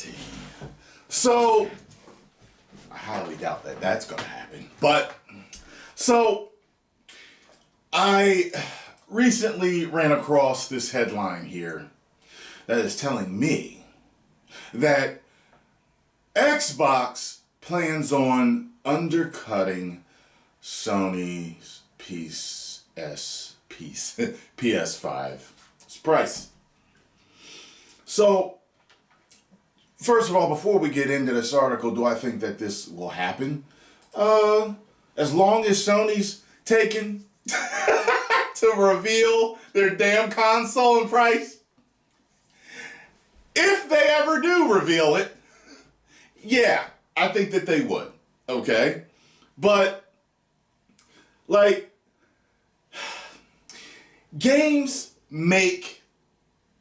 reality. So, I highly doubt that that's going to happen. But, so, I recently ran across this headline here that is telling me that Xbox plans on undercutting Sony's PS5's price. So, first of all, before we get into this article, do I think that this will happen? As long as Sony's taken to reveal their damn console and price, if they ever do reveal it, yeah, I think that they would, okay? But, like, games make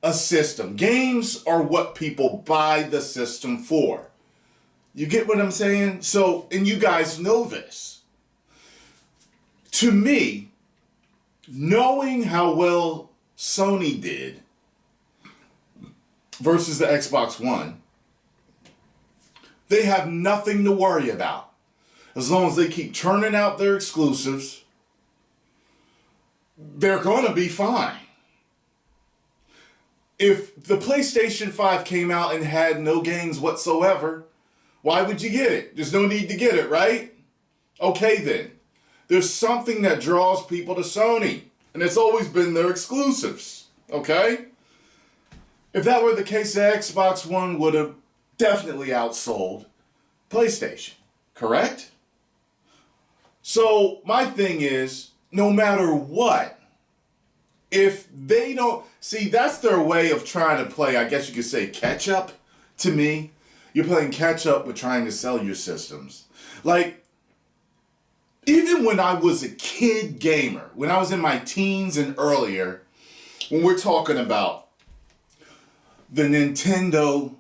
a system. Games are what people buy the system for. You get what I'm saying? So, and you guys know this. To me, knowing how well Sony did versus the Xbox One, they have nothing to worry about. As long as they keep churning out their exclusives, they're going to be fine. If the PlayStation 5 came out and had no games whatsoever, why would you get it? There's no need to get it, right? Okay then. There's something that draws people to Sony, and it's always been their exclusives, okay? If that were the case, the Xbox One would have definitely outsold PlayStation, correct? So my thing is, no matter what, if they don't, see, that's their way of trying to play, I guess you could say, catch up to me. You're playing catch up with trying to sell your systems. Like, even when I was a kid gamer, when I was in my teens and earlier, when we're talking about the Nintendo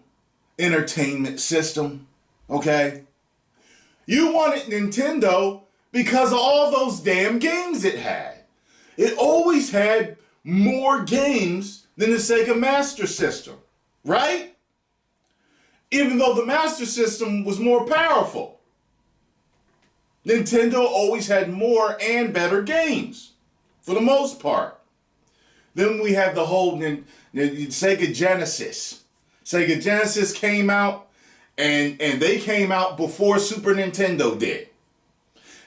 Entertainment System, okay? You wanted Nintendo because of all those damn games it had. It always had more games than the Sega Master System, right? Even though the Master System was more powerful. Nintendo always had more and better games, for the most part. Then we had the whole Sega Genesis. Sega Genesis came out, and they came out before Super Nintendo did.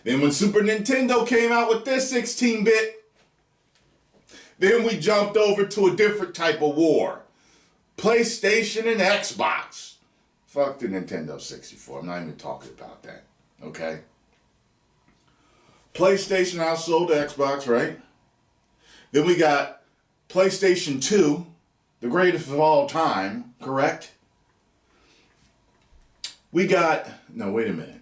Then when Super Nintendo came out with their 16-bit, then we jumped over to a different type of war. PlayStation and Xbox. Fuck the Nintendo 64. I'm not even talking about that, okay? PlayStation outsold Xbox, right? Then we got PlayStation 2, the greatest of all time, correct? We got, no, wait a minute.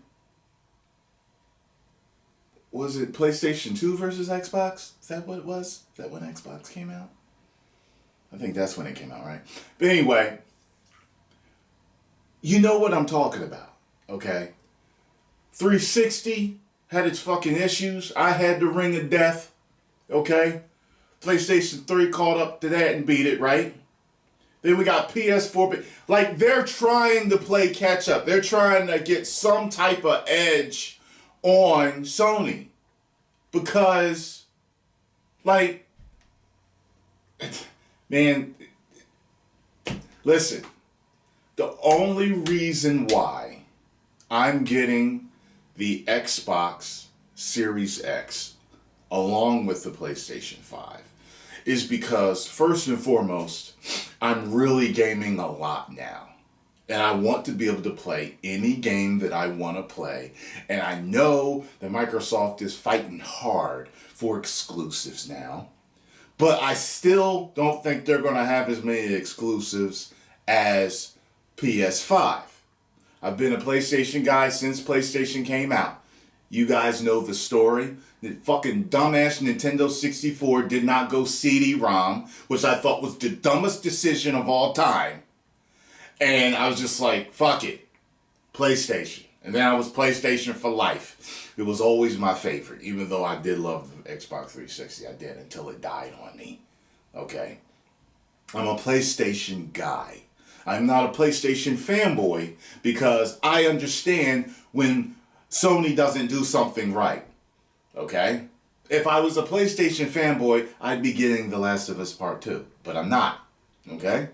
Was it PlayStation 2 versus Xbox? Is that what it was? Is that when Xbox came out? I think that's when it came out, right? But anyway, you know what I'm talking about, okay? 360 had its fucking issues. I had the Ring of Death, okay? PlayStation 3 caught up to that and beat it, right? Then we got PS4. Like, they're trying to play catch up. They're trying to get some type of edge on Sony. Because, like, man, listen. The only reason why I'm getting the Xbox Series X along with the PlayStation 5 is because, first and foremost, I'm really gaming a lot now. And I want to be able to play any game that I want to play. And I know that Microsoft is fighting hard for exclusives now. But I still don't think they're going to have as many exclusives as PS5. I've been a PlayStation guy since PlayStation came out. You guys know the story. The fucking dumbass Nintendo 64 did not go CD-ROM, which I thought was the dumbest decision of all time. And I was just like, fuck it. PlayStation. And then I was PlayStation for life. It was always my favorite, even though I did love the Xbox 360. I did until it died on me. Okay? I'm a PlayStation guy. I'm not a PlayStation fanboy because I understand when Sony doesn't do something right. Okay? If I was a PlayStation fanboy, I'd be getting The Last of Us Part 2. But I'm not. Okay?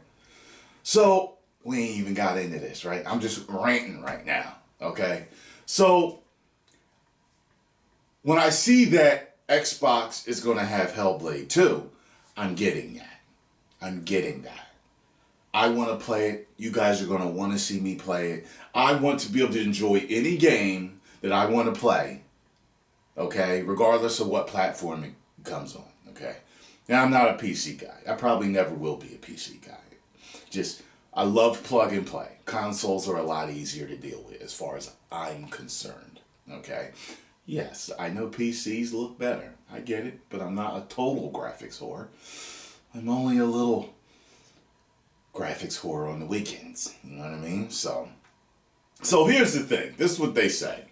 So, we ain't even got into this, right? I'm just ranting right now. Okay? So, when I see that Xbox is going to have Hellblade 2, I'm getting that. I'm getting that. I want to play it. You guys are going to want to see me play it. I want to be able to enjoy any game that I want to play. Okay? Regardless of what platform it comes on. Okay? Now, I'm not a PC guy. I probably never will be a PC guy. Just, I love plug and play. Consoles are a lot easier to deal with as far as I'm concerned. Okay? Yes, I know PCs look better. I get it. But I'm not a total graphics whore. I'm only a little graphics whore on the weekends. You know what I mean? So here's the thing. This is what they say.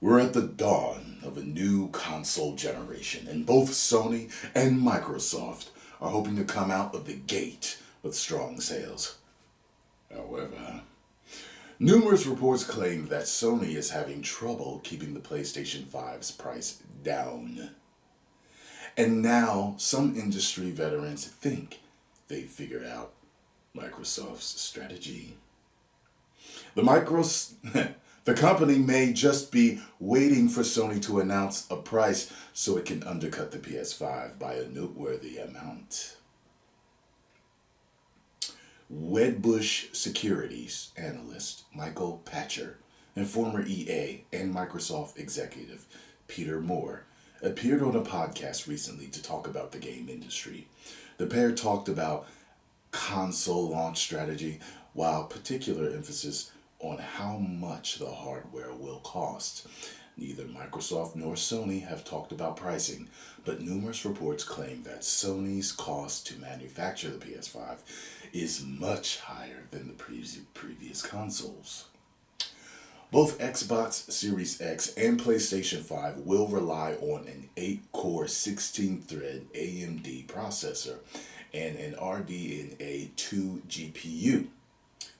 We're at the dawn of a new console generation, and both Sony and Microsoft are hoping to come out of the gate with strong sales. However, numerous reports claim that Sony is having trouble keeping the PlayStation 5's price down. And now some industry veterans think they figured out Microsoft's strategy. The company may just be waiting for Sony to announce a price so it can undercut the PS5 by a noteworthy amount. Wedbush Securities analyst Michael Patcher and former EA and Microsoft executive Peter Moore appeared on a podcast recently to talk about the game industry. The pair talked about console launch strategy, while particular emphasis on how much the hardware will cost. Neither Microsoft nor Sony have talked about pricing, but numerous reports claim that Sony's cost to manufacture the PS5 is much higher than the previous consoles. Both Xbox Series X and PlayStation 5 will rely on an 8-core 16-thread AMD processor and an RDNA 2 GPU.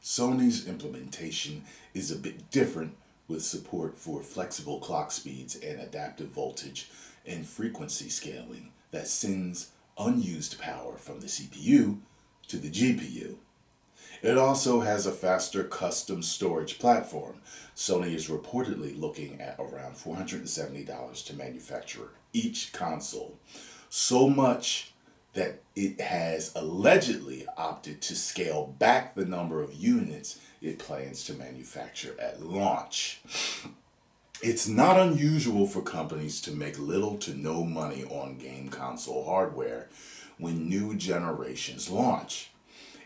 Sony's implementation is a bit different, with support for flexible clock speeds and adaptive voltage and frequency scaling that sends unused power from the CPU to the GPU. It also has a faster custom storage platform. Sony is reportedly looking at around $470 to manufacture each console, so much that it has allegedly opted to scale back the number of units it plans to manufacture at launch. It's not unusual for companies to make little to no money on game console hardware when new generations launch.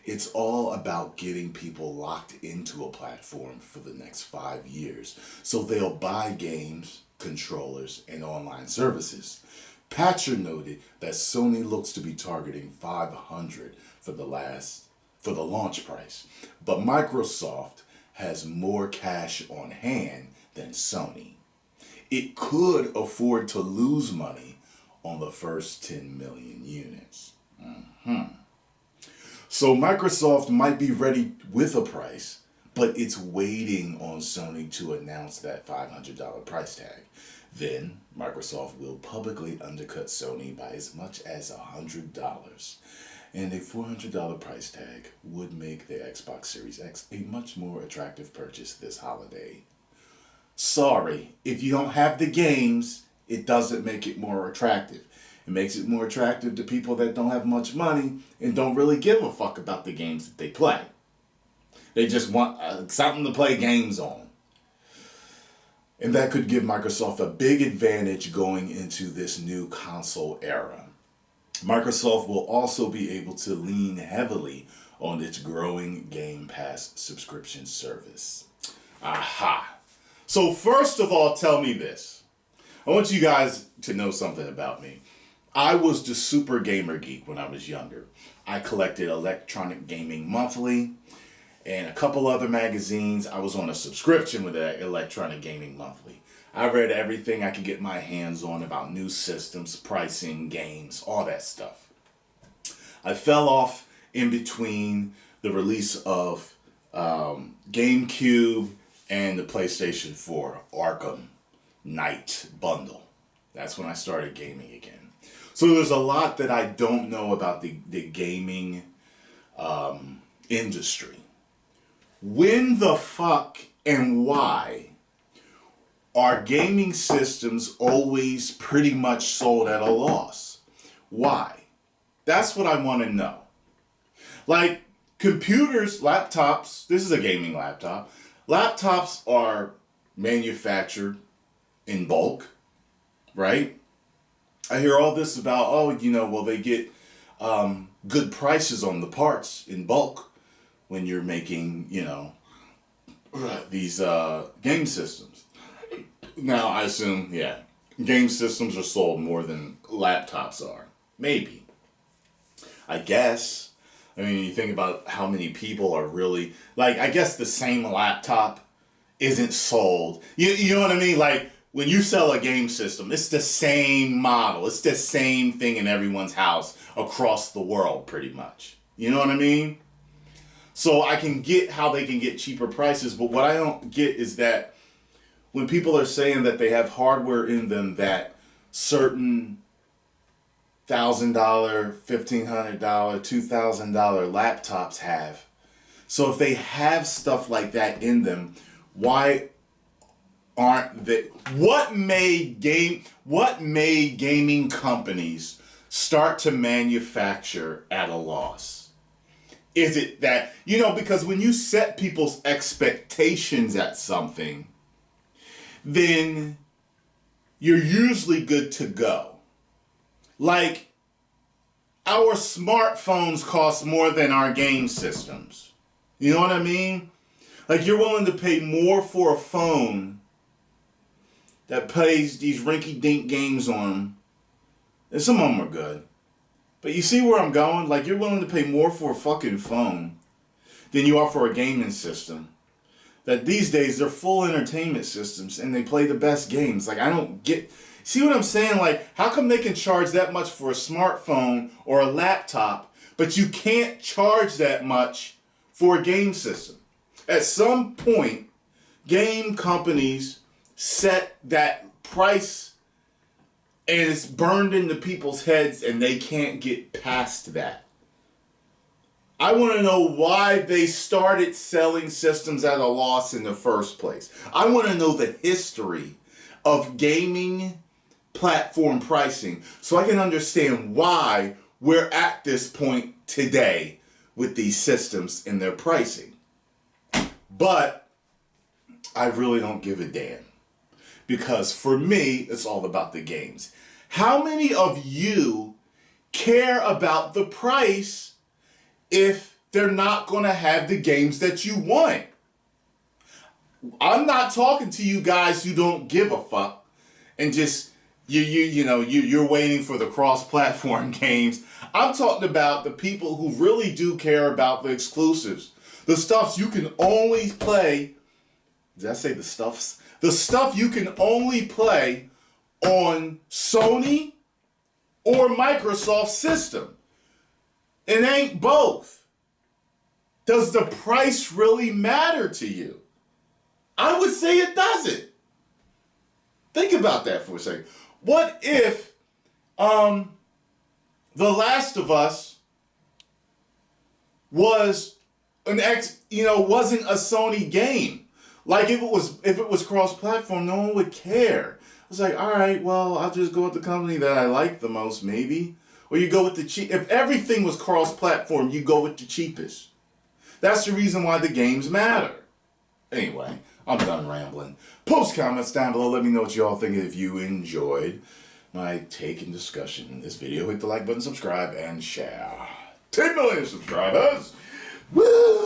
It's all about getting people locked into a platform for the next 5 years, so they'll buy games, controllers, and online services. Patcher noted that Sony looks to be targeting $500 for the launch price, but Microsoft has more cash on hand than Sony. It could afford to lose money on the first 10 million units. So Microsoft might be ready with a price, but it's waiting on Sony to announce that $500 price tag. Then Microsoft will publicly undercut Sony by as much as $100. And a $400 price tag would make the Xbox Series X a much more attractive purchase this holiday. Sorry, if you don't have the games, it doesn't make it more attractive. It makes it more attractive to people that don't have much money and don't really give a fuck about the games that they play. They just want something to play games on. And that could give Microsoft a big advantage going into this new console era. Microsoft will also be able to lean heavily on its growing Game Pass subscription service. Aha. So first of all, tell me this. I want you guys to know something about me. I was the super gamer geek when I was younger. I collected Electronic Gaming Monthly and a couple other magazines. I was on a subscription with Electronic Gaming Monthly. I read everything I could get my hands on about new systems, pricing, games, all that stuff. I fell off in between the release of GameCube and the PlayStation 4 Arkham Knight bundle. That's when I started gaming again. So there's a lot that I don't know about the gaming industry. When the fuck and why are gaming systems always pretty much sold at a loss? Why? That's what I want to know. Like computers, laptops, this is a gaming laptop. Laptops are manufactured in bulk, right? I hear all this about, well, they get good prices on the parts in bulk when you're making, these game systems. Now, I assume, game systems are sold more than laptops are. Maybe. I guess. I mean, you think about how many people are really, like, I guess the same laptop isn't sold. You know what I mean? Like, when you sell a game system, it's the same model. It's the same thing in everyone's house across the world, pretty much. You know what I mean? So I can get how they can get cheaper prices, but what I don't get is that when people are saying that they have hardware in them that certain $1,000, $1,500, $2,000 laptops have. So if they have stuff like that in them, why aren't they? What made gaming companies start to manufacture at a loss? Is it that, because when you set people's expectations at something, then you're usually good to go. Like, our smartphones cost more than our game systems. You know what I mean? Like, you're willing to pay more for a phone that plays these rinky-dink games on them. And some of them are good. But you see where I'm going? Like, you're willing to pay more for a fucking phone than you are for a gaming system. That these days, they're full entertainment systems and they play the best games. Like, I don't get... See what I'm saying? Like, how come they can charge that much for a smartphone or a laptop, but you can't charge that much for a game system? At some point, game companies set that price and it's burned into people's heads and they can't get past that. I want to know why they started selling systems at a loss in the first place. I want to know the history of gaming platform pricing so I can understand why we're at this point today with these systems and their pricing. But I really don't give a damn, because for me, it's all about the games. How many of you care about the price if they're not going to have the games that you want? I'm not talking to you guys who don't give a fuck and just you're waiting for the cross-platform games. I'm talking about the people who really do care about the exclusives. The stuffs you can only play. Did I say the stuffs? The stuff you can only play on Sony or Microsoft system. It ain't both. Does the price really matter to you? I would say it doesn't. Think about that for a second. What if The Last of Us was wasn't a Sony game? Like, if it was cross-platform, no one would care. It's like, all right, well, I'll just go with the company that I like the most, maybe. Or you go with the cheap. If everything was cross-platform, you go with the cheapest. That's the reason why the games matter. Anyway, I'm done rambling. Post comments down below. Let me know what you all think. If you enjoyed my take and discussion in this video, hit the like button, subscribe, and share. 10 million subscribers. Woo!